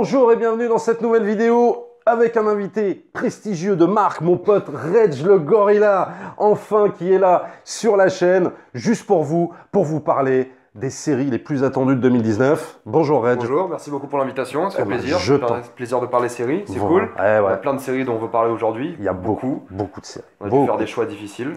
Bonjour et bienvenue dans cette nouvelle vidéo avec un invité prestigieux de marque, mon pote Reg le Gorilla, enfin qui est là sur la chaîne, juste pour vous parler des séries les plus attendues de 2019. Bonjour Reg. Bonjour, merci beaucoup pour l'invitation, ça fait plaisir. Plaisir de parler séries, c'est voilà. cool. Ouais. Il y a plein de séries dont on veut parler aujourd'hui. Il y a beaucoup de séries. On a dû faire des choix difficiles.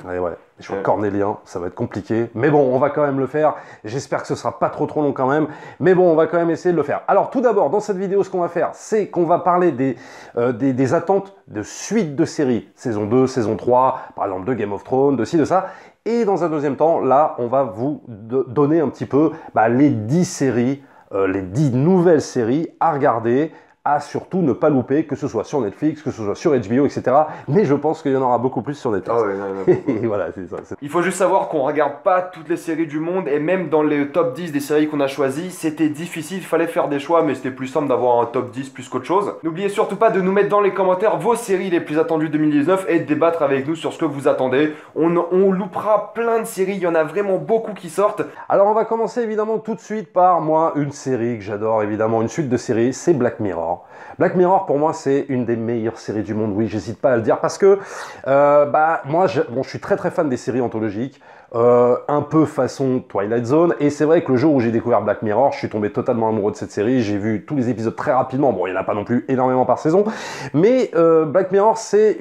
Des choix cornéliens, ça va être compliqué. Mais bon, on va quand même le faire. J'espère que ce sera pas trop long quand même. Mais bon, on va quand même essayer de le faire. Alors tout d'abord, dans cette vidéo, ce qu'on va faire, c'est qu'on va parler des attentes de suite de séries. Saison 2, saison 3, par exemple de Game of Thrones, de ci, de ça. Et dans un deuxième temps, là, on va vous donner un petit peu les 10 séries, les 10 nouvelles séries à regarder, à surtout ne pas louper, que ce soit sur Netflix, que ce soit sur HBO, etc. Mais je pense qu'il y en aura beaucoup plus sur Netflix. Ah ouais, et voilà, c'est ça. Il faut juste savoir qu'on regarde pas toutes les séries du monde, et même dans les top 10 des séries qu'on a choisies, c'était difficile, il fallait faire des choix, mais c'était plus simple d'avoir un top 10 plus qu'autre chose. N'oubliez surtout pas de nous mettre dans les commentaires vos séries les plus attendues 2019 et de débattre avec nous sur ce que vous attendez. On loupera plein de séries, il y en a vraiment beaucoup qui sortent. Alors on va commencer évidemment tout de suite par moi, une série que j'adore évidemment, une suite de séries, c'est Black Mirror. Black Mirror pour moi c'est une des meilleures séries du monde, oui j'hésite pas à le dire parce que moi je suis très fan des séries anthologiques, un peu façon Twilight Zone, et c'est vrai que le jour où j'ai découvert Black Mirror, je suis tombé totalement amoureux de cette série, j'ai vu tous les épisodes très rapidement, bon il n'y en a pas non plus énormément par saison, mais Black Mirror c'est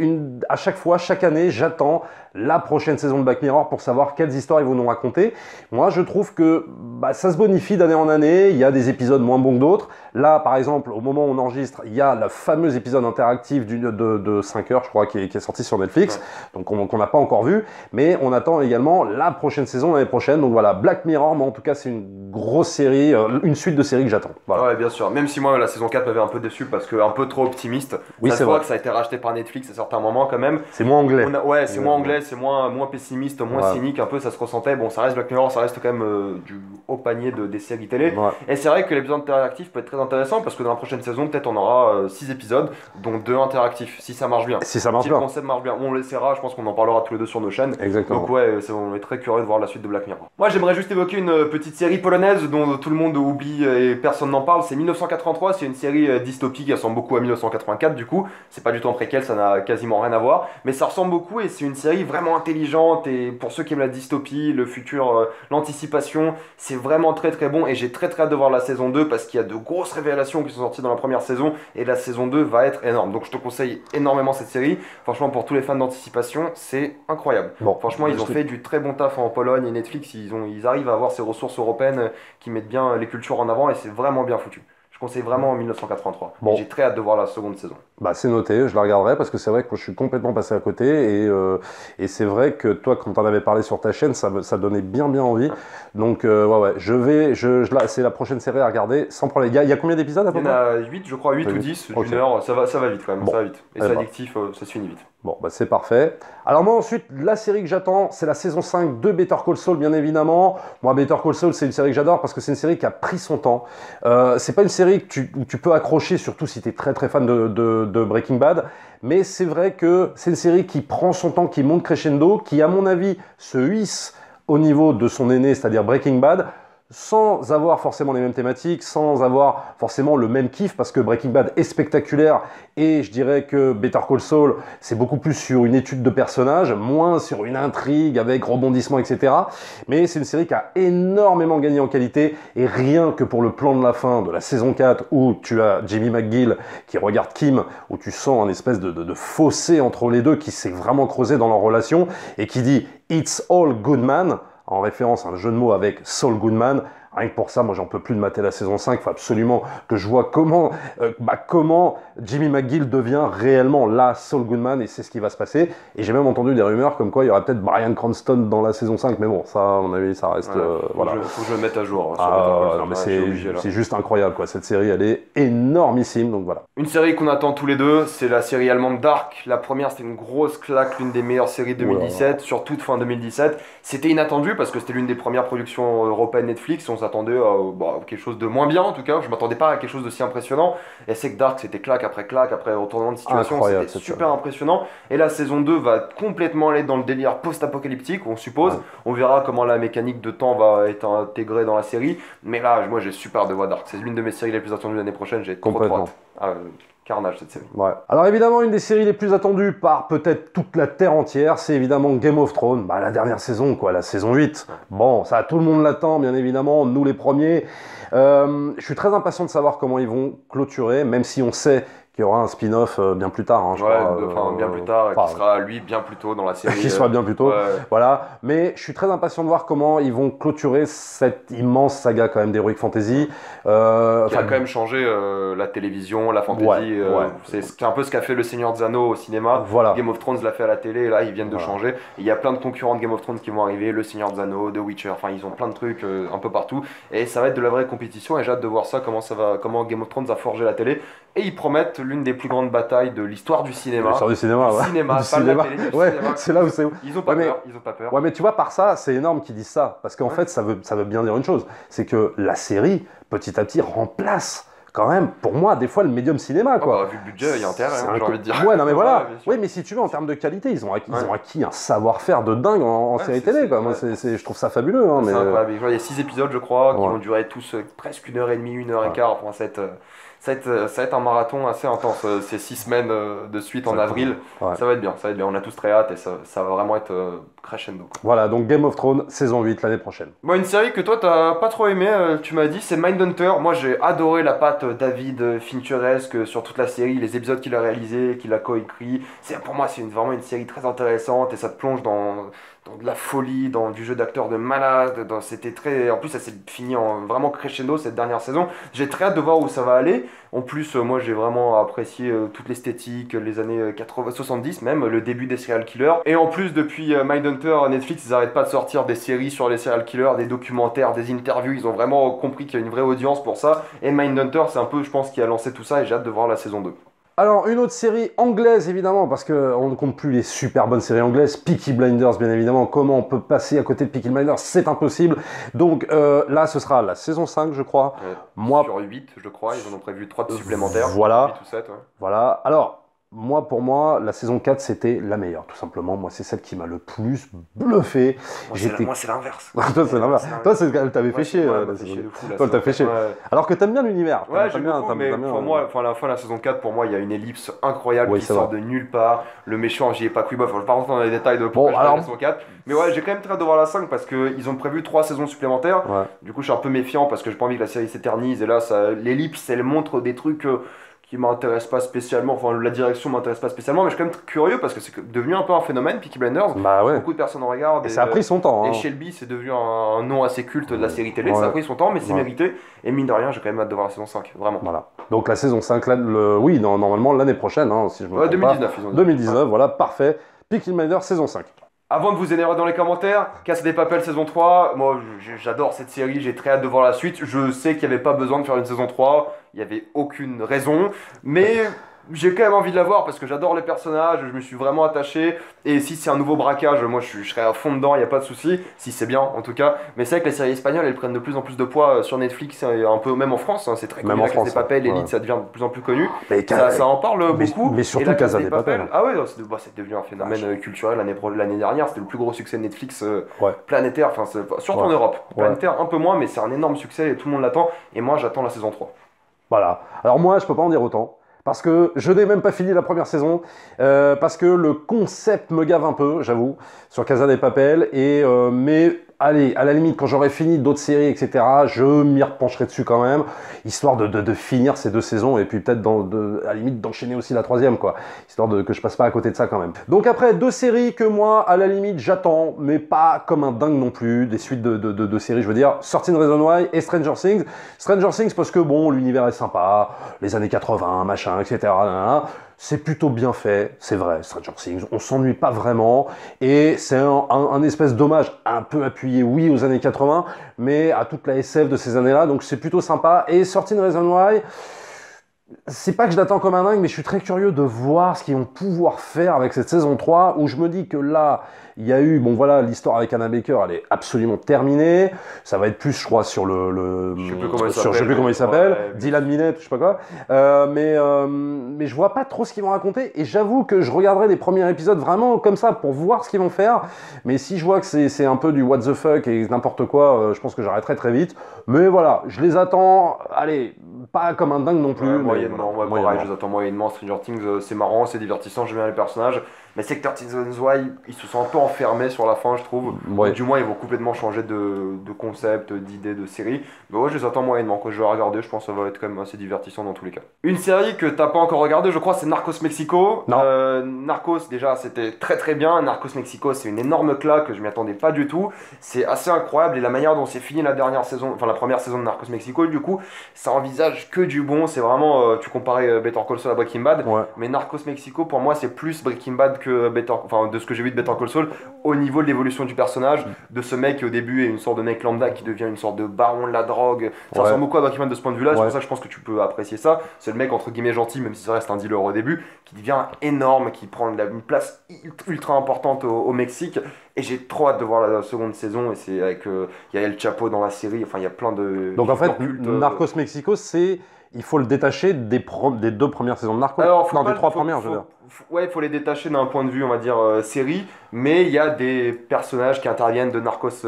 à chaque fois, chaque année j'attends la prochaine saison de Black Mirror pour savoir quelles histoires ils vont nous raconter. Moi je trouve que ça se bonifie d'année en année, il y a des épisodes moins bons que d'autres. Là par exemple au moment où on enregistre, il y a le fameux épisode interactif de 5 heures je crois qui est sorti sur Netflix, donc qu'on n'a pas encore vu, mais on attend également la prochaine saison l'année prochaine. Donc voilà, Black Mirror, moi en tout cas c'est une grosse série, une suite de séries que j'attends. Voilà. Ouais bien sûr, même si moi la saison 4 m'avait un peu déçu parce que un peu trop optimiste. Oui c'est vrai que ça a été racheté par Netflix à certains moments quand même. C'est moins anglais. C'est moins anglais, c'est moins pessimiste, moins cynique, un peu ça se ressentait. Bon ça reste Black Mirror, ça reste quand même du haut panier des séries télé. Et c'est vrai que l'épisode interactif peut être très intéressant parce que dans la prochaine saison peut-être on aura 6 épisodes dont 2 interactifs si ça marche bien. Si ça marche bien. Le concept marche bien, on l'essaiera, je pense qu'on en parlera tous les deux sur nos chaînes. Exactement. Donc on est très curieux de voir la suite de Black Mirror. Moi j'aimerais juste évoquer une petite série polonaise dont tout le monde oublie et personne n'en parle, c'est 1983, c'est une série dystopique, elle ressemble beaucoup à 1984 du coup, c'est pas du tout un préquel, ça n'a quasiment rien à voir, mais ça ressemble beaucoup et c'est une série vraiment intelligente et pour ceux qui aiment la dystopie, le futur, l'anticipation, c'est vraiment très bon et j'ai très hâte de voir la saison 2 parce qu'il y a de grosses révélations qui sont sorties dans la première saison et la saison 2 va être énorme, donc je te conseille énormément cette série, franchement pour tous les fans d'anticipation, c'est incroyable. Bon, franchement ils ont fait du très bon taf en Pologne et Netflix, ils arrivent à avoir ces ressources européennes qui mettent bien les cultures en avant et c'est vraiment bien foutu. Je conseille vraiment 1983. Bon. J'ai très hâte de voir la seconde saison. C'est noté, je la regarderai parce que c'est vrai que je suis complètement passé à côté et c'est vrai que toi quand t'en avais parlé sur ta chaîne ça donnait bien envie. Donc c'est la prochaine série à regarder sans problème. Il y a combien d'épisodes à peu près? Il y en a 8 je crois, 8 ou 10 d'une heure, ça va vite quand même, ça va vite. Et c'est addictif, ça se finit vite. Bon, c'est parfait. Alors moi ensuite, la série que j'attends, c'est la saison 5 de Better Call Saul, bien évidemment. Moi, Better Call Saul, c'est une série que j'adore parce que c'est une série qui a pris son temps. C'est pas une série où tu peux accrocher, surtout si tu es très fan de Breaking Bad. Mais c'est vrai que c'est une série qui prend son temps, qui monte crescendo, qui à mon avis se hisse au niveau de son aîné, c'est-à-dire Breaking Bad, sans avoir forcément les mêmes thématiques, sans avoir forcément le même kiff, parce que Breaking Bad est spectaculaire, et je dirais que Better Call Saul, c'est beaucoup plus sur une étude de personnage, moins sur une intrigue avec rebondissement, etc. Mais c'est une série qui a énormément gagné en qualité, et rien que pour le plan de la fin de la saison 4, où tu as Jimmy McGill qui regarde Kim, où tu sens un espèce de fossé entre les deux qui s'est vraiment creusé dans leur relation, et qui dit « It's all good man », en référence à un jeu de mots avec Saul Goodman. Rien que pour ça, moi j'en peux plus de mater la saison 5, il faut absolument que je vois comment Jimmy McGill devient réellement la Saul Goodman et c'est ce qui va se passer. Et j'ai même entendu des rumeurs comme quoi il y aurait peut-être Bryan Cranston dans la saison 5, mais bon, ça à mon avis ça reste... voilà. Faut que je le mette à jour. Non, mais c'est juste incroyable quoi, cette série elle est énormissime, donc voilà. Une série qu'on attend tous les deux, c'est la série allemande Dark. La première c'était une grosse claque, l'une des meilleures séries de 2017, surtout de fin 2017. C'était inattendu parce que c'était l'une des premières productions européennes Netflix, on s'attendait à quelque chose de moins bien en tout cas. Je m'attendais pas à quelque chose de si impressionnant. Et c'est que Dark, c'était claque, après retournement de situation, Incroyable, c'était cette super impressionnant. Et la saison 2 va complètement aller dans le délire post-apocalyptique, on suppose. Ouais. On verra comment la mécanique de temps va être intégrée dans la série. Mais là, moi, j'ai super hâte de voir Dark. C'est l'une de mes séries les plus attendues l'année prochaine. J'ai trop Complètement. hâte. Carnage cette série. Ouais. Alors évidemment, une des séries les plus attendues par peut-être toute la Terre entière, c'est évidemment Game of Thrones. La dernière saison, quoi, la saison 8. Bon, ça, tout le monde l'attend, bien évidemment, nous les premiers. Je suis très impatient de savoir comment ils vont clôturer, même si on sait qu'il y aura un spin-off bien plus tard, hein, je crois. Bien plus tard, qui sera lui bien plus tôt dans la série. Qui sera bien plus tôt, voilà. Mais je suis très impatient de voir comment ils vont clôturer cette immense saga quand même d'Heroic Fantasy. Qui a quand même changé la télévision, la fantasy. C'est un peu ce qu'a fait Le Seigneur des Anneaux au cinéma. Voilà. Game of Thrones l'a fait à la télé, et là ils viennent de changer. Il y a plein de concurrents de Game of Thrones qui vont arriver, Le Seigneur des Anneaux, The Witcher, enfin ils ont plein de trucs un peu partout. Et ça va être de la vraie compétition et j'ai hâte de voir ça, comment Game of Thrones a forgé la télé. Et ils promettent l'une des plus grandes batailles de l'histoire du cinéma. L'histoire du cinéma, du ouais. cinéma, Du pas de la cinéma. télé, du Ouais, cinéma. c'est là où c'est. Ils ont pas peur. Ouais, mais tu vois, par ça, c'est énorme qu'ils disent ça. Parce qu'en fait, ça veut bien dire une chose. C'est que la série, petit à petit, remplace quand même, pour moi, des fois, le médium cinéma, quoi. Vu le budget, il y a intérêt, j'ai envie de dire. Ouais, non, mais voilà. bien sûr. Oui, mais si tu veux, en termes de qualité, ils ont acquis un savoir-faire de dingue en série télé, quoi. Moi, je trouve ça fabuleux. Hein, c'est incroyable. Il y a 6 épisodes, je crois, qui vont durer tous presque 1h30, 1h15. Enfin, ça va être un marathon assez intense, ces 6 semaines de suite en avril. Ouais. Ça va être bien, on a tous très hâte et ça va vraiment être crescendo. Quoi. Voilà, donc Game of Thrones, saison 8 l'année prochaine. Bon, une série que toi t'as pas trop aimé, tu m'as dit, c'est Mindhunter. Moi j'ai adoré la patte David Fincheresque sur toute la série, les épisodes qu'il a réalisés, qu'il a coécrit. Pour moi c'est vraiment une série très intéressante et ça te plonge dans de la folie, dans du jeu d'acteur de malade. C'était très... En plus ça s'est fini en vraiment crescendo cette dernière saison. J'ai très hâte de voir où ça va aller. En plus, moi j'ai vraiment apprécié toute l'esthétique, les années 80, 70 même, le début des serial killers. Et en plus, depuis Mindhunter, Netflix, ils arrêtent pas de sortir des séries sur les serial killers, des documentaires, des interviews. Ils ont vraiment compris qu'il y a une vraie audience pour ça. Et Mindhunter, c'est un peu, je pense, qui a lancé tout ça et j'ai hâte de voir la saison 2. Alors, une autre série anglaise, évidemment, parce qu'on ne compte plus les super bonnes séries anglaises. Peaky Blinders, bien évidemment. Comment on peut passer à côté de Peaky Blinders? C'est impossible. Donc là, ce sera la saison 5, je crois. Sur 8, je crois. Ils en ont prévu 3 de supplémentaires. Voilà. 8 ou 7, Voilà. Alors, pour moi, la saison 4, c'était la meilleure, tout simplement. Moi, c'est celle qui m'a le plus bluffé. Moi, c'est l'inverse. Toi, c'est l'inverse. Toi, elle t'avait fait chier. Toi, elle t'a fait chier. Alors que t'aimes bien l'univers. Ouais, j'aime beaucoup, mais pour moi, à la fin de la saison 4, pour moi, il y a une ellipse incroyable qui sort de nulle part. Le méchant, j'y ai pas cru. Je vais pas rentrer dans les détails de pourquoi la saison 4. Mais ouais, j'ai quand même très hâte de voir la 5 parce qu'ils ont prévu 3 saisons supplémentaires. Ouais. Du coup, je suis un peu méfiant parce que j'ai pas envie que la série s'éternise. Et là, l'ellipse, elle montre des trucs... qui m'intéresse pas spécialement, enfin la direction m'intéresse pas spécialement, mais je suis quand même curieux parce que c'est devenu un peu un phénomène, Peaky Blinders. Beaucoup de personnes en regardent. Et ça a pris son temps. Et Shelby, c'est devenu un nom assez culte de la série télé, ça a pris son temps, mais c'est mérité. Et mine de rien, j'ai quand même hâte de voir la saison 5, vraiment. Voilà. Donc la saison 5, là, normalement l'année prochaine, si je me trompe 2019, pas. ils ont dit. 2019, voilà, parfait. Peaky Blinders, saison 5. Avant de vous énerver dans les commentaires, Casa de Papel saison 3, moi j'adore cette série, j'ai très hâte de voir la suite. Je sais qu'il n'y avait pas besoin de faire une saison 3, il n'y avait aucune raison, mais j'ai quand même envie de la voir parce que j'adore les personnages, je me suis vraiment attaché. Et si c'est un nouveau braquage, moi je serai à fond dedans, il n'y a pas de souci, si c'est bien en tout cas. Mais c'est vrai que les séries espagnoles elles prennent de plus en plus de poids sur Netflix, un peu même en France, c'est très connu. Casa de Papel, l'élite, ça devient de plus en plus connu. Ça en parle beaucoup. Mais surtout Casa de Papel. Ah ouais, c'est devenu un phénomène culturel l'année dernière, c'était le plus gros succès de Netflix planétaire, surtout en Europe. Planétaire un peu moins, mais c'est un énorme succès et tout le monde l'attend. Et moi j'attends la saison 3. Voilà. Alors moi je peux pas en dire autant. Parce que je n'ai même pas fini la première saison, parce que le concept me gave un peu, j'avoue, sur Casa de Papel, mais allez, à la limite, quand j'aurai fini d'autres séries, etc., je m'y repencherai dessus quand même, histoire de finir ces 2 saisons, et puis peut-être, à la limite, d'enchaîner aussi la 3e, quoi, histoire que je passe pas à côté de ça quand même. Donc après, 2 séries que moi, à la limite, j'attends, mais pas comme un dingue non plus, des suites de séries, je veux dire, 13 Reasons Why et Stranger Things. Stranger Things parce que, bon, l'univers est sympa, les années 80, machin, etc., c'est plutôt bien fait, c'est vrai, Stranger Things, on s'ennuie pas vraiment, et c'est un espèce d'hommage un peu appuyé, oui, aux années 80, mais à toute la SF de ces années-là, donc c'est plutôt sympa. Et 13 Reasons Why, C'est pas que je l'attends comme un dingue, mais je suis très curieux de voir ce qu'ils vont pouvoir faire avec cette saison 3, où je me dis que là, il y a eu, bon voilà, l'histoire avec Anna Baker, elle est absolument terminée. Ça va être plus, je crois, sur Je sais plus comment il je sais s'appelle. plus comment il s'appelle, Ouais, Dylan Minette, je sais pas quoi. Mais je vois pas trop ce qu'ils vont raconter, et j'avoue que je regarderai les premiers épisodes vraiment comme ça pour voir ce qu'ils vont faire. Mais si je vois que c'est un peu du what the fuck et n'importe quoi, je pense que j'arrêterai très vite. Mais voilà, je les attends, allez, pas comme un dingue non plus. Ouais, mais moyennement, voilà, moi pareil, je les attends moyennement. Stranger Things, c'est marrant, c'est divertissant, j'aime bien les personnages. Mais Sector Reasons Why, ils se sont un peu enfermés sur la fin, je trouve. Ouais. Ou du moins, ils vont complètement changer de concept, d'idée, de série. Mais ouais, je les attends moyennement. Quand je vais regarder, je pense que ça va être quand même assez divertissant dans tous les cas. Une série que t'as pas encore regardée, je crois, c'est Narcos Mexico. Non. Narcos, déjà, c'était très très bien. Narcos Mexico, c'est une énorme claque, je m'y attendais pas du tout. C'est assez incroyable et la manière dont c'est fini la dernière saison, enfin la première saison de Narcos Mexico, du coup, ça envisage que du bon. C'est vraiment, tu comparais Better Call Saul à Breaking Bad. Ouais. Mais Narcos Mexico, pour moi, c'est plus Breaking Bad que enfin, de ce que j'ai vu de Better Call Saul, au niveau de l'évolution du personnage, de ce mec qui au début est une sorte de mec lambda qui devient une sorte de baron de la drogue. Ça ressemble beaucoup à Breaking Bad de ce point de vue-là, c'est Ouais. pour ça que je pense que tu peux apprécier ça. C'est le mec entre guillemets gentil, même si ça reste un dealer au début, qui devient énorme, qui prend une place ultra importante au Mexique. Et j'ai trop hâte de voir la seconde saison. Et c'est avec. Il y a El Chapo dans la série, enfin il y a plein de. Donc en fait, figures cultes, Narcos Mexico, il faut le détacher des 2 premières saisons de Narcos. Alors, faut Non, pas- des 3 premières, je veux dire. Ouais, il faut les détacher d'un point de vue, on va dire, série, mais il y a des personnages qui interviennent de Narcos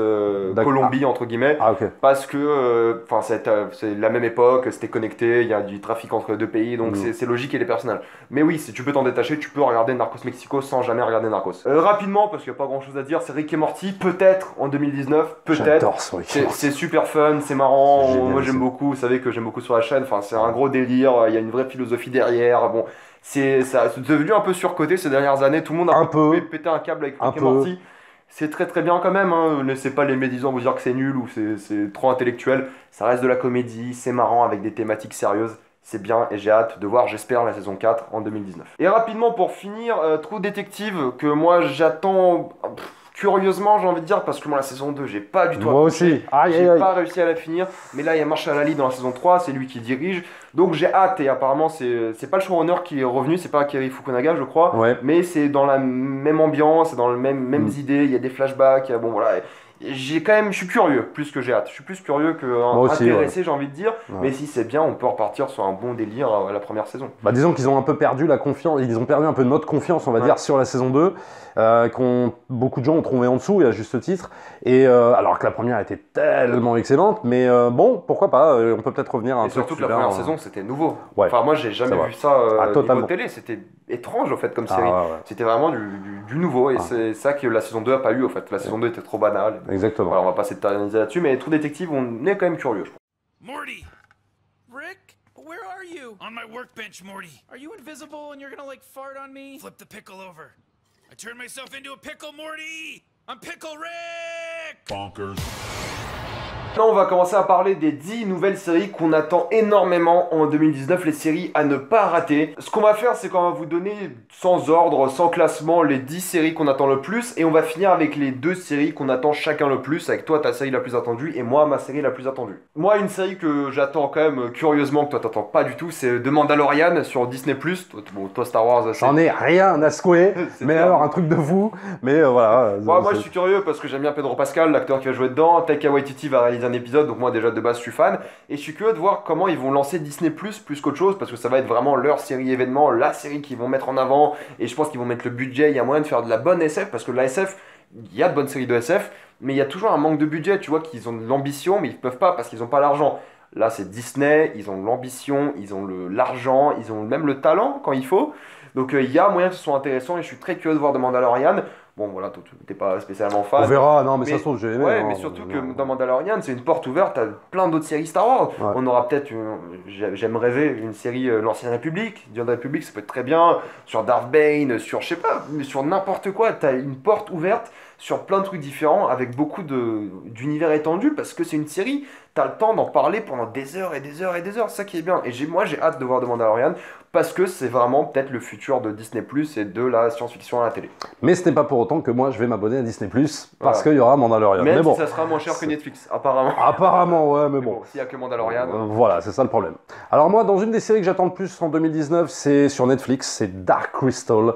D'accord. Colombie, entre guillemets, Ah, ok. parce que enfin c'est la même époque, c'était connecté, il y a du trafic entre les deux pays, donc c'est logique et les personnages. Mais oui, si tu peux t'en détacher, tu peux regarder Narcos Mexico sans jamais regarder Narcos. Rapidement, parce qu'il n'y a pas grand chose à dire, c'est Rick et Morty, peut-être en 2019, peut-être. J'adore ce Rick et Morty. C'est super fun, c'est marrant, C'est génial, moi j'aime ça. beaucoup, vous savez que j'aime beaucoup sur la chaîne, enfin c'est un gros délire, il y a une vraie philosophie derrière, bon, c'est devenu un peu surcoté ces dernières années, tout le monde a Un peu. pété un câble avec Un Rick et peu. Morty. C'est très très bien quand même, hein. Laissez pas les médisants vous dire que c'est nul ou c'est trop intellectuel, ça reste de la comédie, c'est marrant avec des thématiques sérieuses. C'est bien et j'ai hâte de voir, j'espère, la saison 4 en 2019. Et rapidement pour finir, True Detective que moi j'attends curieusement j'ai envie de dire parce que moi la saison 2 j'ai pas du tout Moi accroché. aussi. Aïe, J'ai aïe, aïe. pas réussi à la finir, mais là il y a Marshall Ali dans la saison 3, c'est lui qui dirige. Donc j'ai hâte et apparemment c'est pas le showrunner qui est revenu, c'est pas Akira Fukunaga je crois, Ouais. mais c'est dans la même ambiance, c'est dans le mêmes idées, il y a des flashbacks, bon voilà. J'ai quand même, je suis curieux, plus que j'ai hâte. Je suis plus curieux que aussi, intéressé, j'ai envie de dire. Ouais. Mais si c'est bien, on peut repartir sur un bon délire à la première saison. Bah, disons qu'ils ont un peu perdu la confiance, ils ont perdu un peu notre confiance, on va Ouais. dire, sur la saison 2, beaucoup de gens ont trouvé en dessous, et à juste titre. Et alors que la première était tellement excellente, mais bon, pourquoi pas, on peut peut-être revenir à un Et surtout truc que la super, première saison c'était nouveau. Ouais. Enfin, moi j'ai C'est jamais vrai. vu ça niveau totalement. télé, c'était étrange en fait comme Ah, série. ouais, ouais. C'était vraiment du nouveau et Ah. c'est ça que la saison 2 a pas eu en fait. La saison 2 était trop banale. Exactement. Voilà, on va pas s'éterniser là-dessus, mais True Detective, on est quand même curieux, je pense. Morty! Rick, where are you? On my workbench, Morty. Are you invisible and you're gonna like fart on me? Flip the pickle over. I turned myself into a pickle, Morty! I'm Pickle Rick! Bonkers. Maintenant, on va commencer à parler des 10 nouvelles séries qu'on attend énormément en 2019, les séries à ne pas rater. Ce qu'on va faire, c'est qu'on va vous donner sans ordre, sans classement, les 10 séries qu'on attend le plus, et on va finir avec les 2 séries qu'on attend chacun le plus, avec toi ta série la plus attendue, et moi ma série la plus attendue. Moi, une série que j'attends quand même curieusement, que toi t'attends pas du tout, c'est The Mandalorian sur Disney+. Toi Star Wars, c'est... J'en ai rien à secouer, C'est mais clair. alors un truc de fou, mais voilà. Moi je suis curieux parce que j'aime bien Pedro Pascal, l'acteur qui va jouer dedans. Taika Waititi va réaliser un épisode, donc moi déjà de base je suis fan. Et je suis curieux de voir comment ils vont lancer Disney plus qu'autre chose, parce que ça va être vraiment leur série événement, la série qu'ils vont mettre en avant. Et je pense qu'ils vont mettre le budget, il y a moyen de faire de la bonne SF, parce que la SF, il y a de bonnes séries de SF, mais il y a toujours un manque de budget, tu vois, qu'ils ont de l'ambition, mais ils peuvent pas parce qu'ils ont pas l'argent. Là c'est Disney, ils ont l'ambition, ils ont l'argent, ils ont même le talent quand il faut. Donc il y a moyen que ce soit intéressant et je suis très curieux de voir The Mandalorian. Bon voilà, toi t'es pas spécialement fan. On verra, non mais ça Mais- se trouve, j'ai aimé. Ouais, hein, mais surtout que non. dans Mandalorian, c'est une porte ouverte à plein d'autres séries Star Wars. Ouais. On aura peut-être, j'aime rêver, une série L'Ancienne République. Diane République, ça peut être très bien. Sur Darth Bane, sur, je sais pas, mais sur n'importe quoi. T'as une porte ouverte sur plein de trucs différents avec beaucoup d'univers étendus parce que c'est une série. T'as le temps d'en parler pendant des heures et des heures et des heures. C'est ça qui est bien. Et moi, j'ai hâte de voir The Mandalorian parce que c'est vraiment peut-être le futur de Disney Plus et de la science-fiction à la télé. Mais ce n'est pas pour autant que moi je vais m'abonner à Disney+, parce Voilà. qu'il y aura Mandalorian. Même Mais bon, si ça sera moins cher que Netflix, apparemment. apparemment, ouais, mais Mais bon. bon, s'il y a que Mandalorian. Voilà, c'est ça le problème. Alors moi, dans une des séries que j'attends le plus en 2019, c'est sur Netflix, c'est Dark Crystal,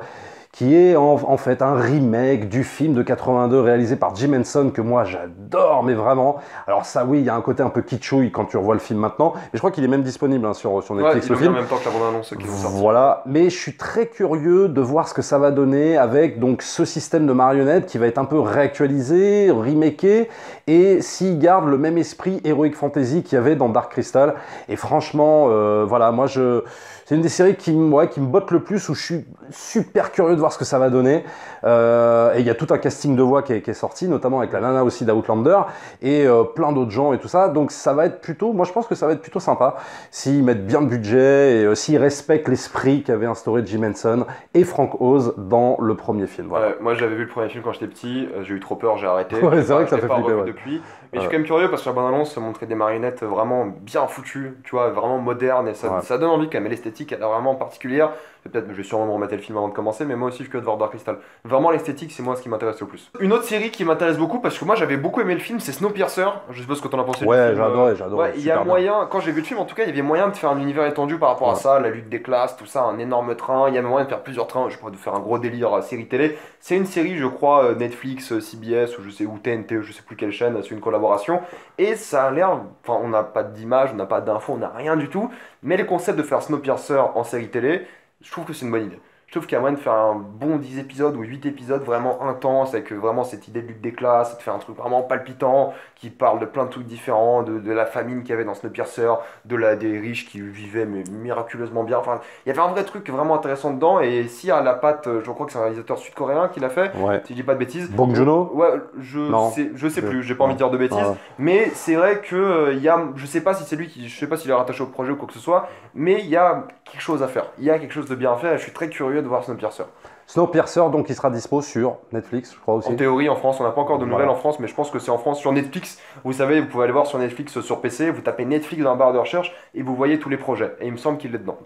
qui est en fait un remake du film de 82 réalisé par Jim Henson, que moi j'adore, mais vraiment. Alors ça, oui, il y a un côté un peu kitschouille quand tu revois le film maintenant, et je crois qu'il est même disponible hein, sur Ouais, Netflix, il le est en film. même temps que la bande-annonce qui vont sortir. Voilà, mais je suis très curieux de voir ce que ça va donner avec donc ce système de marionnettes qui va être un peu réactualisé, remaké, et s'il garde le même esprit Heroic Fantasy qu'il y avait dans Dark Crystal. Et franchement, voilà, moi c'est une des séries qui me botte le plus, où je suis super curieux de voir ce que ça va donner. Et il y a tout un casting de voix qui est sorti, notamment avec la nana aussi d'Outlander, et plein d'autres gens et tout ça. Donc ça va être plutôt, moi je pense que ça va être plutôt sympa, s'ils mettent bien le budget, et s'ils respectent l'esprit qu'avait instauré Jim Henson et Frank Oz dans le premier film. Voilà. Ouais, moi j'avais vu le premier film quand j'étais petit, j'ai eu trop peur, j'ai arrêté. Ouais, c'est vrai que ça Je l'ai fait pas flipper, revu ouais. depuis. Mais je suis quand même curieux parce que la bande-annonce montrait des marionnettes vraiment bien foutues, tu vois, vraiment modernes, et ça, Ouais. ça donne envie quand même. Et l'esthétique, elle est vraiment particulière. Peut-être, je vais sûrement me remater le film avant de commencer, mais moi aussi je suis curieux de voir Dark Crystal. Vraiment, l'esthétique, c'est moi ce qui m'intéresse le plus. Une autre série qui m'intéresse beaucoup, parce que moi j'avais beaucoup aimé le film, c'est Snowpiercer. Je sais pas ce que t'en as pensé du Ouais, film. j'adore. Ouais, il y a super bien. moyen, quand j'ai vu le film, en tout cas, il y avait moyen de faire un univers étendu par rapport à Ouais. ça, la lutte des classes, tout ça, un énorme train. Il y a moyen de faire plusieurs trains, je crois, de faire un gros délire série télé. C'est une série, je crois, Netflix, CBS, ou je sais où, TNT, je sais plus quelle chaîne, c'est une collaboration. Et ça a l'air, enfin, on n'a pas d'image, on n'a pas d'infos, on n'a rien du tout. Mais le concept de faire Snowpiercer en série télé, je trouve que c'est une bonne idée. Je trouve qu'il y a moyen de faire un bon 10 épisodes ou 8 épisodes vraiment intenses, avec vraiment cette idée de lutte des classes, de faire un truc vraiment palpitant, qui parle de plein de trucs différents, de la famine qu'il y avait dans Snowpiercer, des riches qui vivaient mais miraculeusement bien. Enfin, il y avait un vrai truc vraiment intéressant dedans, et si à la patte, je crois que c'est un réalisateur sud-coréen qui l'a fait, Ouais. si je dis pas de bêtises. Bong Joon-ho. Ouais, Non. je sais plus, j'ai pas envie de dire de bêtises, Ouais. mais c'est vrai que il y a, je sais pas si c'est lui qui, je sais pas s'il est rattaché au projet ou quoi que ce soit, mais il y a quelque chose à faire, il y a quelque chose de bien à faire, et je suis très curieux de voir Snowpiercer. Snowpiercer, donc il sera dispo sur Netflix, je crois aussi. En théorie, en France, on n'a pas encore de nouvelles Voilà. en France, mais je pense que c'est en France sur Netflix. Vous savez, vous pouvez aller voir sur Netflix sur PC, vous tapez Netflix dans la barre de recherche et vous voyez tous les projets. Et il me semble qu'il est dedans.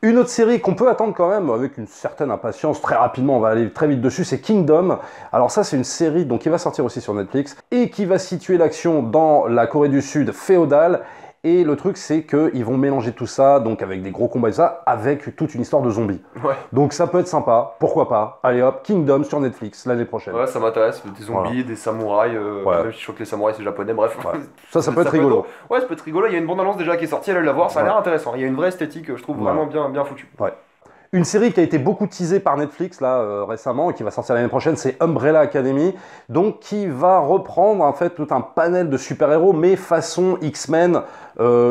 Une autre série qu'on peut attendre quand même avec une certaine impatience, très rapidement, on va aller très vite dessus, c'est Kingdom. Alors ça, c'est une série donc, qui va sortir aussi sur Netflix et qui va situer l'action dans la Corée du Sud féodale. Et le truc, c'est qu'ils vont mélanger tout ça, donc avec des gros combats et ça, avec toute une histoire de zombies. Ouais, Donc ça peut être sympa, pourquoi pas. Allez hop, Kingdom sur Netflix l'année prochaine. ouais, ça m'intéresse. Des zombies, des samouraïs, Ouais. même si je crois que les samouraïs c'est japonais, bref. Ouais. Ça peut être rigolo. Ouais, ça peut être rigolo. Il y a une bande-annonce déjà qui est sortie, allez la voir, ça a l'air intéressant. Il y a une vraie esthétique, je trouve vraiment bien foutue. Une série qui a été beaucoup teasée par Netflix là récemment et qui va sortir l'année prochaine, c'est Umbrella Academy, donc qui va reprendre en fait tout un panel de super-héros mais façon X-Men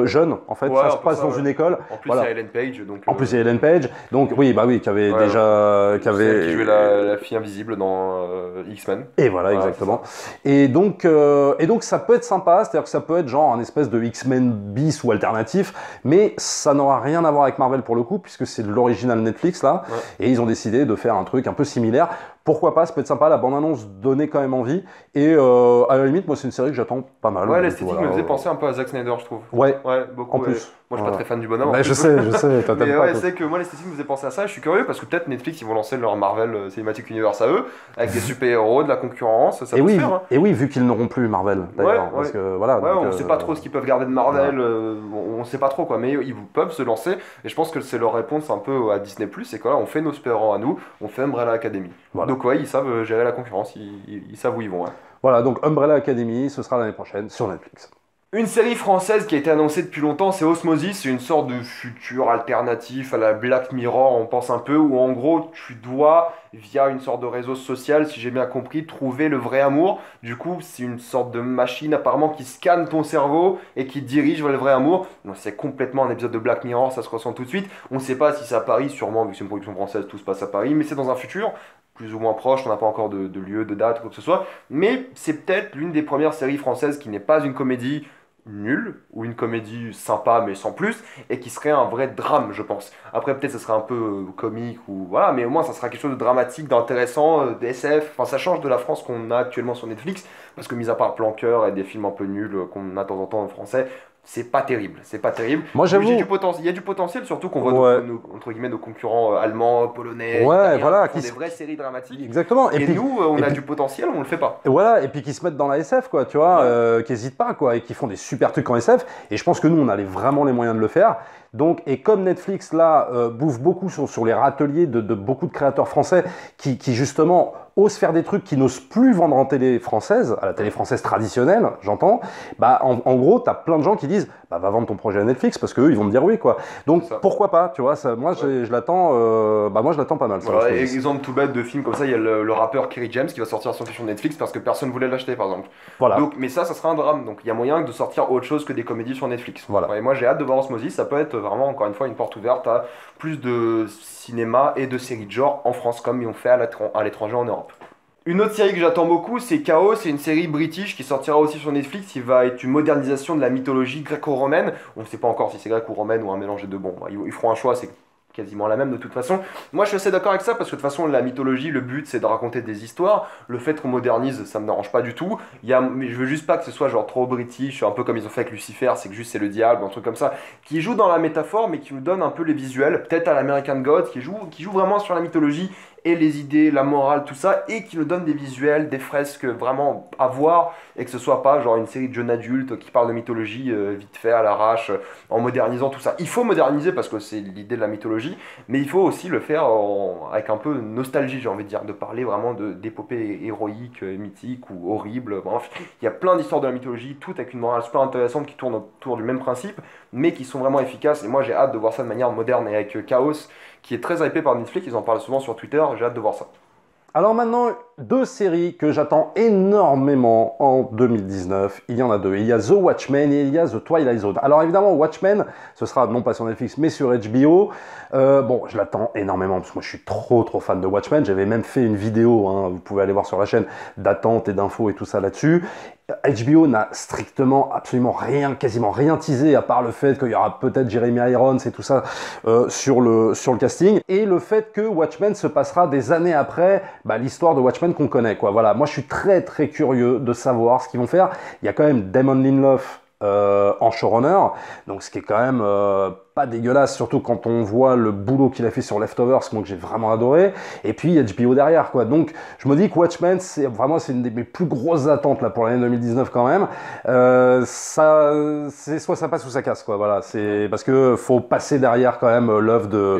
jeune en fait, Ouais, ça un se peu passe ça, dans ouais. une école. En plus, Voilà. il y a Ellen Page, donc. En plus il y a Ellen Page, donc oui qui avait Ouais, déjà qui jouait la fille invisible dans X-Men. Et voilà, Voilà, exactement. Et donc ça peut être sympa, c'est-à-dire que ça peut être genre un espèce de X-Men bis ou alternatif, mais ça n'aura rien à voir avec Marvel pour le coup, puisque c'est de l'original Netflix là, Ouais. et ils ont décidé de faire un truc un peu similaire. Pourquoi pas, ça peut être sympa, la bande-annonce donnait quand même envie, et à la limite, moi c'est une série que j'attends pas mal. Ouais, donc l'esthétique voilà. me faisait penser un peu à Zack Snyder, je trouve. Ouais, Ouais, beaucoup. en plus. Moi, je suis pas Ouais. très fan du bonhomme. en Bah, plus. je sais, toi Mais t'aimes pas. ouais, toi. c'est que moi l'esthétique me faisait penser à ça, je suis curieux parce que peut-être Netflix ils vont lancer leur Marvel Cinematic Universe à eux, avec des super-héros, de la concurrence, ça Et peut oui, se faire. Hein. et oui, vu qu'ils n'auront plus Marvel d'ailleurs, Ouais, parce ouais. que voilà. Ouais, donc, on sait pas trop ce qu'ils peuvent garder de Marvel, on sait pas trop quoi, mais ils peuvent se lancer, et je pense que c'est leur réponse un peu à Disney+, c'est que là on fait nos super-héros à nous, on fait Umbrella Academy. Voilà. Donc ouais, ils savent gérer la concurrence, ils savent où ils vont. Ouais. Voilà, donc Umbrella Academy, ce sera l'année prochaine sur Netflix. Une série française qui a été annoncée depuis longtemps, c'est Osmosis, c'est une sorte de futur alternatif à la Black Mirror, on pense un peu, où en gros tu dois, via une sorte de réseau social, si j'ai bien compris, trouver le vrai amour. Du coup, c'est une sorte de machine apparemment qui scanne ton cerveau et qui dirige vers le vrai amour. Donc c'est complètement un épisode de Black Mirror, ça se ressent tout de suite. On ne sait pas si c'est à Paris, sûrement vu que c'est une production française, tout se passe à Paris, mais c'est dans un futur plus ou moins proche, on n'a pas encore de lieu, de date, quoi que ce soit. Mais c'est peut-être l'une des premières séries françaises qui n'est pas une comédie nulle ou une comédie sympa mais sans plus, et qui serait un vrai drame, je pense. Après peut-être ça sera un peu comique ou voilà, mais au moins ça sera quelque chose de dramatique, d'intéressant, d'SF. Enfin ça change de la France qu'on a actuellement sur Netflix, parce que mis à part Plan Cœur et des films un peu nuls qu'on a de temps en temps en français, c'est pas terrible. C'est pas terrible. Moi, j'avoue. Il y a du potentiel, surtout qu'on voit entre guillemets nos concurrents allemands, polonais, ouais, italiens, voilà, qui font des vraies séries dramatiques. Exactement. Et puis, nous, on a du potentiel, on le fait pas. Voilà, et puis qui se mettent dans la SF, quoi, tu vois, qui n'hésitent pas, quoi, et qui font des super trucs en SF. Et je pense que nous, on a vraiment les moyens de le faire. Donc, et comme Netflix, là, bouffe beaucoup sur les râteliers de beaucoup de créateurs français qui justement osent faire des trucs qu'ils n'osent plus vendre en télé française, à la télé française traditionnelle, j'entends, bah, en gros, tu as plein de gens qui disent, bah, va vendre ton projet à Netflix, parce qu'eux, ils vont me dire oui, quoi. Donc, pourquoi pas, tu vois, ça, moi, je l'attends, moi, je l'attends pas mal. Ça, voilà, exemple tout bête de film comme ça, il y a le rappeur Kerry James qui va sortir son film sur Netflix parce que personne voulait l'acheter, par exemple. Voilà. Donc, mais ça sera un drame, donc il y a moyen de sortir autre chose que des comédies sur Netflix. Voilà. Et moi, j'ai hâte de voir Osmosis, ça peut être vraiment, encore une fois, une porte ouverte à plus de cinéma et de séries de genre en France, comme ils ont fait à l'étranger en Europe. Une autre série que j'attends beaucoup, c'est Chaos, c'est une série british qui sortira aussi sur Netflix, qui va être une modernisation de la mythologie gréco-romaine. On ne sait pas encore si c'est grec ou romaine ou un mélange des deux. Bon, ils feront un choix, c'est quasiment la même de toute façon. Moi je suis assez d'accord avec ça parce que de toute façon la mythologie, le but c'est de raconter des histoires. Le fait qu'on modernise, ça me dérange pas du tout. Mais je veux juste pas que ce soit genre trop british, un peu comme ils ont fait avec Lucifer, c'est que juste c'est le diable, un truc comme ça, qui joue dans la métaphore mais qui nous donne un peu les visuels, peut-être à l'American God, qui joue vraiment sur la mythologie et les idées, la morale, tout ça, et qui nous donne des visuels, des fresques vraiment à voir, et que ce soit pas genre une série de jeunes adultes qui parlent de mythologie vite fait à l'arrache, en modernisant tout ça. Il faut moderniser parce que c'est l'idée de la mythologie, mais il faut aussi le faire avec un peu de nostalgie, j'ai envie de dire, de parler vraiment d'épopées héroïques, mythiques ou horribles. Bref, il y a plein d'histoires de la mythologie, toutes avec une morale super intéressante qui tourne autour du même principe, mais qui sont vraiment efficaces, et moi j'ai hâte de voir ça de manière moderne et avec Chaos, qui est très hypé par Netflix, ils en parlent souvent sur Twitter, j'ai hâte de voir ça. Alors maintenant, deux séries que j'attends énormément en 2019, il y en a deux. Il y a The Watchmen et il y a The Twilight Zone. Alors évidemment, Watchmen, ce sera non pas sur Netflix, mais sur HBO. Bon, je l'attends énormément, parce que moi je suis trop fan de Watchmen. J'avais même fait une vidéo, hein, vous pouvez aller voir sur la chaîne, d'attente et d'infos et tout ça là-dessus. HBO n'a strictement, absolument rien, quasiment rien teasé, à part le fait qu'il y aura peut-être Jeremy Irons et tout ça sur le casting, et le fait que Watchmen se passera des années après l'histoire de Watchmen qu'on connaît, quoi. Voilà, moi je suis très curieux de savoir ce qu'ils vont faire. Il y a quand même Damon Lindelof en showrunner, donc ce qui est quand même pas dégueulasse, surtout quand on voit le boulot qu'il a fait sur Leftovers, moi que j'ai vraiment adoré, et puis il y a HBO derrière, quoi. Donc je me dis que Watchmen, c'est une des mes plus grosses attentes là pour l'année 2019 quand même. C'est soit ça passe ou ça casse, quoi. Voilà, c'est parce que faut passer derrière quand même l'œuvre de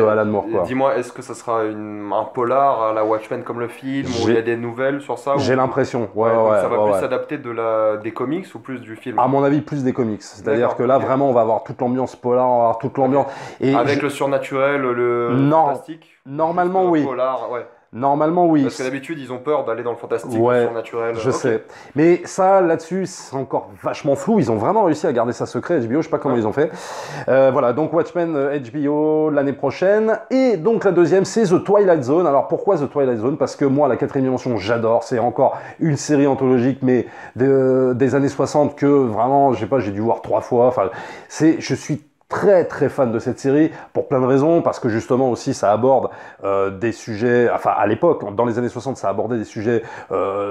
Alan Moore, quoi. Dis-moi, est-ce que ça sera un polar à la Watchmen comme le film, ou il y a des nouvelles sur ça? J'ai l'impression, ça va plus s'adapter des comics ou plus du film? À mon avis, plus des comics. C'est-à-dire que là, vraiment, on va avoir toute l'ambiance polar, toute l'ambiance. Et avec le surnaturel, le fantastique? Normalement, oui. Polar, ouais. Normalement, oui. Parce que d'habitude, ils ont peur d'aller dans le fantastique, le surnaturel. Je sais. Mais ça, là-dessus, c'est encore vachement flou. Ils ont vraiment réussi à garder ça secret, HBO. Je sais pas comment ils ont fait. Voilà, donc Watchmen, HBO l'année prochaine. Et donc la deuxième, c'est The Twilight Zone. Alors pourquoi The Twilight Zone? Parce que moi, la quatrième dimension, j'adore. C'est encore une série anthologique, mais des années 60 que vraiment, je sais pas, j'ai dû voir 3 fois. Enfin, je suis très fan de cette série pour plein de raisons, parce que justement aussi ça aborde des sujets, enfin à l'époque, dans les années 60, ça abordait des sujets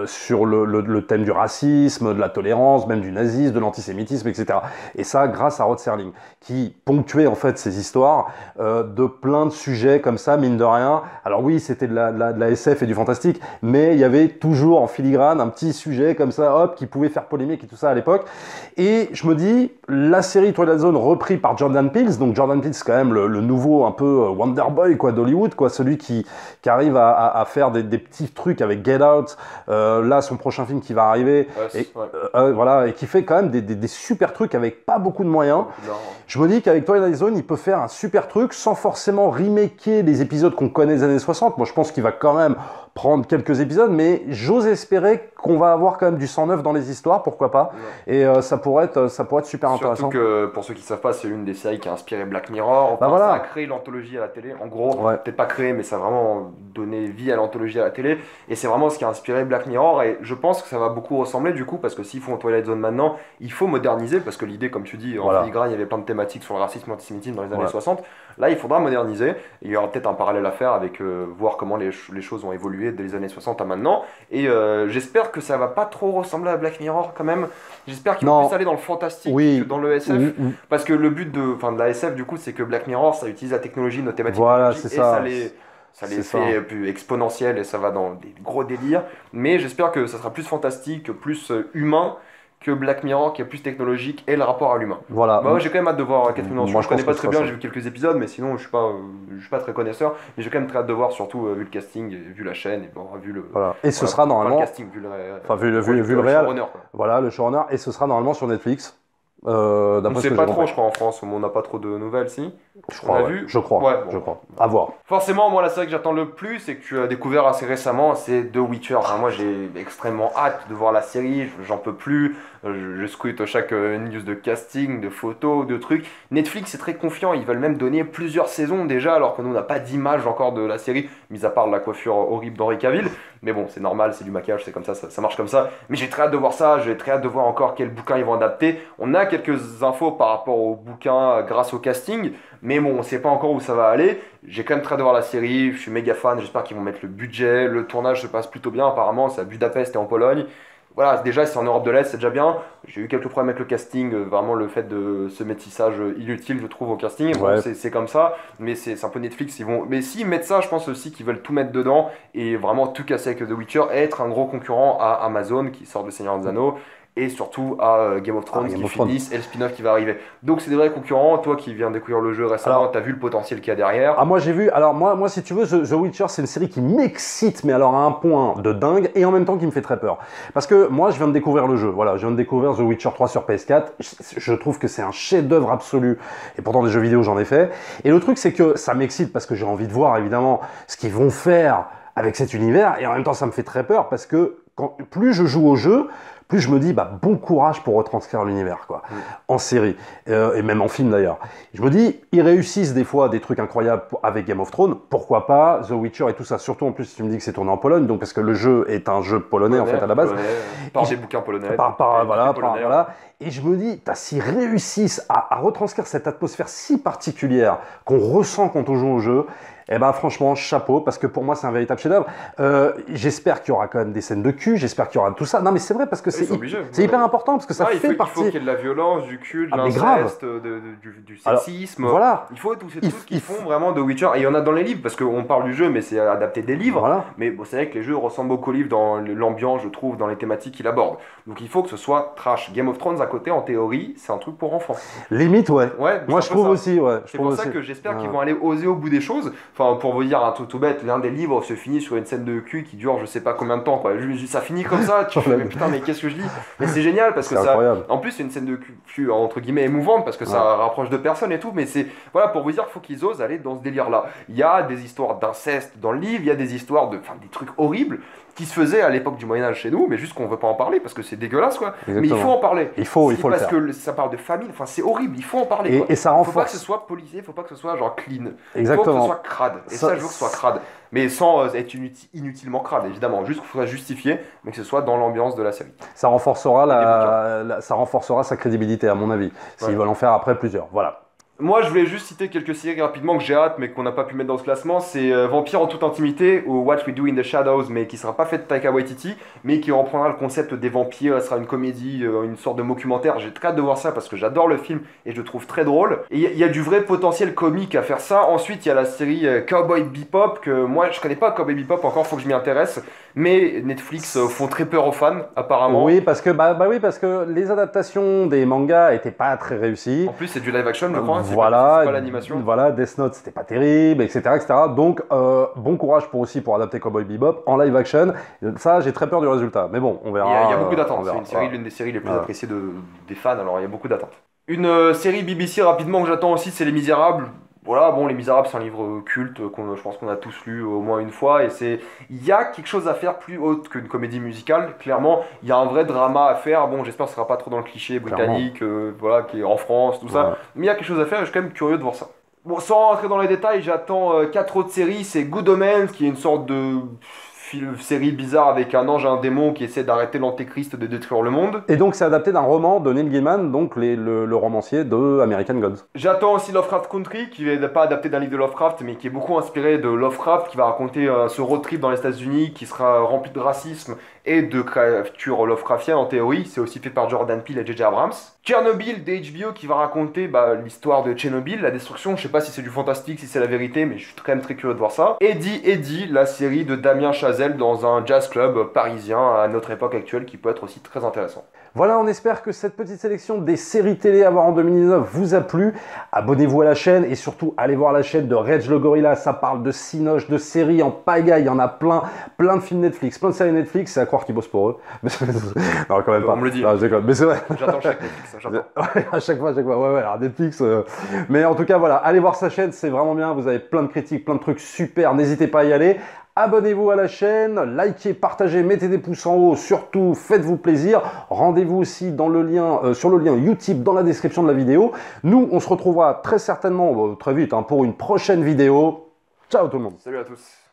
sur le thème du racisme, de la tolérance, même du nazisme, de l'antisémitisme, etc. Et ça grâce à Rod Serling, qui ponctuait en fait ces histoires de plein de sujets comme ça, mine de rien. Alors oui, c'était de la SF et du fantastique, mais il y avait toujours en filigrane un petit sujet comme ça, hop, qui pouvait faire polémique et tout ça à l'époque. Et je me dis, la série Twilight Zone repris par Jordan Peele, donc Jordan Peele c'est quand même le nouveau un peu Wonder Boy quoi d'Hollywood, quoi, celui qui arrive à faire des petits trucs avec Get Out, là son prochain film qui va arriver, voilà, et qui fait quand même des super trucs avec pas beaucoup de moyens. Je me dis qu'avec Twilight Zone il peut faire un super truc sans forcément remaker les épisodes qu'on connaît des années 60. Moi je pense qu'il va quand même prendre quelques épisodes, mais j'ose espérer qu'on va avoir quand même du sang neuf dans les histoires, pourquoi pas. Et ça pourrait être super intéressant. Surtout que, pour ceux qui ne savent pas, c'est l'une des séries qui a inspiré Black Mirror. Enfin, ça a créé l'anthologie à la télé. En gros, peut-être pas créé, mais ça a vraiment donné vie à l'anthologie à la télé. Et c'est vraiment ce qui a inspiré Black Mirror. Et je pense que ça va beaucoup ressembler du coup, parce que s'ils font Twilight Zone maintenant, il faut moderniser, parce que l'idée, comme tu dis, en filigrane, il y avait plein de thématique sur le racisme et l'antisémitisme dans les années 60. Là, il faudra moderniser. Il y aura peut-être un parallèle à faire avec voir comment les choses ont évolué dès les années 60 à maintenant. Et j'espère que ça va pas trop ressembler à Black Mirror quand même. J'espère qu'ils vont plus aller dans le fantastique que dans le SF. Parce que le but de la SF, du coup, c'est que Black Mirror, ça utilise la technologie, nos thématiques. Voilà, c'est ça. Ça les fait plus exponentiels et ça va dans des gros délires. Mais j'espère que ça sera plus fantastique, plus humain que Black Mirror, qui est plus technologique et le rapport à l'humain. Voilà. Bah, j'ai quand même hâte de voir Catherine Manchon. Moi, je connais pas très bien, j'ai vu quelques épisodes, mais sinon je suis pas très connaisseur. Mais j'ai quand même très hâte de voir, surtout vu le casting, vu la chaîne, et bon, vu le. Voilà. Et ce sera normalement. Le casting, vu le réel. showrunner, voilà, le showrunner. Et ce sera normalement sur Netflix. On sait pas trop, je crois, en France, on n'a pas trop de nouvelles, si. Je crois. Je crois. À voir. Forcément, moi, la série que j'attends le plus et que tu as découvert assez récemment, c'est The Witcher. Enfin, moi, j'ai extrêmement hâte de voir la série, j'en peux plus. Je scrute chaque news de casting, de photos, de trucs. Netflix est très confiant, ils veulent même donner plusieurs saisons déjà, alors que nous, on n'a pas d'image encore de la série, mis à part la coiffure horrible d'Henri Cavill. Mais bon, c'est normal, c'est du maquillage, c'est comme ça marche comme ça. Mais j'ai très hâte de voir ça, j'ai très hâte de voir encore quel bouquin ils vont adapter. On a quelques infos par rapport au bouquin grâce au casting, mais bon, on sait pas encore où ça va aller. J'ai quand même très hâte de voir la série, je suis méga fan, j'espère qu'ils vont mettre le budget. Le tournage se passe plutôt bien, apparemment, c'est à Budapest et en Pologne. Voilà, déjà, c'est en Europe de l'Est, c'est déjà bien. J'ai eu quelques problèmes avec le casting, vraiment le fait de ce métissage inutile, je trouve, au casting. Bon, c'est comme ça, mais c'est un peu Netflix. Mais s'ils mettent ça, je pense aussi qu'ils veulent tout mettre dedans et vraiment tout casser avec The Witcher et être un gros concurrent à Amazon qui sort de Seigneur des Anneaux. Et surtout à Game of Thrones qui finissent et le spin-off qui va arriver. Donc c'est des vrais concurrents. Toi qui viens de découvrir le jeu récemment, t'as vu le potentiel qu'il y a derrière. Ah, moi j'ai vu. Alors moi si tu veux, The Witcher c'est une série qui m'excite, mais alors à un point de dingue et en même temps qui me fait très peur. Parce que moi je viens de découvrir le jeu. Voilà, je viens de découvrir The Witcher 3 sur PS4. Je trouve que c'est un chef-d'œuvre absolu. Et pourtant des jeux vidéo j'en ai fait. Et le truc c'est que ça m'excite parce que j'ai envie de voir évidemment ce qu'ils vont faire avec cet univers. Et en même temps ça me fait très peur parce que plus je joue au jeu, plus je me dis, bon courage pour retranscrire l'univers, quoi, en série, et même en film d'ailleurs. Je me dis, ils réussissent des fois des trucs incroyables avec Game of Thrones, pourquoi pas The Witcher et tout ça, surtout en plus si tu me dis que c'est tourné en Pologne, donc parce que le jeu est un jeu polonais en fait à la base. Par des bouquins polonais. Voilà. Et je me dis, s'ils réussissent à retranscrire cette atmosphère si particulière qu'on ressent quand on joue au jeu, eh ben franchement, chapeau, parce que pour moi, c'est un véritable chef-d'œuvre. J'espère qu'il y aura quand même des scènes de cul, j'espère qu'il y aura tout ça. Non, mais c'est vrai, parce que c'est hyper important, parce que ça fait partie... Il faut qu'il y ait de la violence, du cul, de l'inceste, du sexisme. Alors, voilà. Il faut tous ces trucs qui font vraiment de Witcher. Et il y en a dans les livres, parce qu'on parle du jeu, mais c'est adapté des livres. Voilà. Mais bon, c'est vrai que les jeux ressemblent beaucoup aux livres dans l'ambiance, je trouve, dans les thématiques qu'il aborde. Donc il faut que ce soit trash. Game of Thrones, à côté, en théorie, c'est un truc pour enfants. Limite, ouais. Moi, je trouve aussi, ouais. C'est pour ça que j'espère qu'ils vont aller oser au bout des choses. Enfin, pour vous dire un truc tout bête, l'un des livres se finit sur une scène de cul qui dure je sais pas combien de temps, quoi. Ça finit comme ça, tu fais mais putain, mais qu'est-ce que je lis? Mais c'est génial parce que ça. Incroyable. En plus, c'est une scène de cul entre guillemets émouvante parce que ça rapproche de personnes et tout, mais c'est. Voilà, pour vous dire qu'il faut qu'ils osent aller dans ce délire-là. Il y a des histoires d'inceste dans le livre, il y a des histoires de. Enfin, des trucs horribles qui se faisaient à l'époque du Moyen-Âge chez nous, mais juste qu'on veut pas en parler parce que c'est dégueulasse, quoi. Exactement. Mais il faut en parler. Il faut le faire. Parce que ça parle de famille, enfin, c'est horrible, il faut en parler. Et ça renforce. Faut pas que ce soit policé, faut pas que ce soit genre clean. Exactement. Faut que ce soit crade. Et ça je veux que ce soit crade. Mais sans être inutilement crade, évidemment. Juste qu'il faudra justifier, mais que ce soit dans l'ambiance de la série. Ça renforcera, ça renforcera sa crédibilité, à mon avis, s'ils veulent en faire après plusieurs. Voilà. Moi, je voulais juste citer quelques séries rapidement que j'ai hâte, mais qu'on n'a pas pu mettre dans ce classement. C'est Vampire en toute intimité, ou What We Do in the Shadows, mais qui sera pas fait de Taika Waititi, mais qui reprendra le concept des vampires. Ça sera une comédie, une sorte de documentaire. J'ai très hâte de voir ça parce que j'adore le film et je le trouve très drôle. Et il y a du vrai potentiel comique à faire ça. Ensuite, il y a la série Cowboy Bebop, que moi, je connais pas Cowboy Bebop encore, faut que je m'y intéresse. Mais Netflix font très peur aux fans, apparemment. Oui, parce que, parce que les adaptations des mangas étaient pas très réussies. En plus, c'est du live action, je crois. Voilà, c'est pas l'animation. Voilà, Death Note, c'était pas terrible, etc. Donc, bon courage pour adapter Cowboy Bebop en live action. Ça, j'ai très peur du résultat. Mais bon, on verra. Il y a beaucoup d'attentes. C'est une série, l'une des séries les plus appréciées des fans, alors il y a beaucoup d'attentes. Une série BBC rapidement que j'attends aussi, c'est Les Misérables. Voilà, bon, Les Misérables, c'est un livre culte je pense qu'on a tous lu au moins une fois. Et il y a quelque chose à faire plus haute qu'une comédie musicale. Clairement, il y a un vrai drama à faire. Bon, j'espère que ce sera pas trop dans le cliché britannique, voilà, qui est en France, tout ça. Mais il y a quelque chose à faire et je suis quand même curieux de voir ça. Bon, sans rentrer dans les détails, j'attends 4 autres séries. C'est Good Omens, qui est une sorte de série bizarre avec un ange et un démon qui essaie d'arrêter l'antéchrist de détruire le monde. Et donc c'est adapté d'un roman de Neil Gaiman, donc le romancier de American Gods. J'attends aussi Lovecraft Country, qui n'est pas adapté d'un livre de Lovecraft, mais qui est beaucoup inspiré de Lovecraft, qui va raconter ce road trip dans les États-Unis, qui sera rempli de racisme et de créatures Lovecraftiennes en théorie. C'est aussi fait par Jordan Peele et J.J. Abrams. Chernobyl de HBO, qui va raconter l'histoire de Tchernobyl, la destruction. Je sais pas si c'est du fantastique, si c'est la vérité, mais je suis quand même très curieux de voir ça. Eddie, la série de Damien Chazelle dans un jazz club parisien à notre époque actuelle, qui peut être aussi très intéressant. Voilà, on espère que cette petite sélection des séries télé à voir en 2019 vous a plu. Abonnez-vous à la chaîne et surtout allez voir la chaîne de Reg le Gorilla. Ça parle de cinoche, de séries en pagaille. Il y en a plein de films Netflix, plein de séries Netflix. C'est à croire qu'ils bossent pour eux. Non, quand même pas. On me le dit. Non, je déconne. Mais c'est vrai. J'attends chaque Netflix, j'attends. Ouais, à chaque fois. Ouais, alors Netflix. Mais en tout cas, voilà, allez voir sa chaîne, c'est vraiment bien. Vous avez plein de critiques, plein de trucs super. N'hésitez pas à y aller. Abonnez-vous à la chaîne, likez, partagez, mettez des pouces en haut, surtout faites-vous plaisir. Rendez-vous aussi dans le lien, sur le lien Utip dans la description de la vidéo. Nous, on se retrouvera très certainement, très vite, pour une prochaine vidéo. Ciao tout le monde. Salut à tous.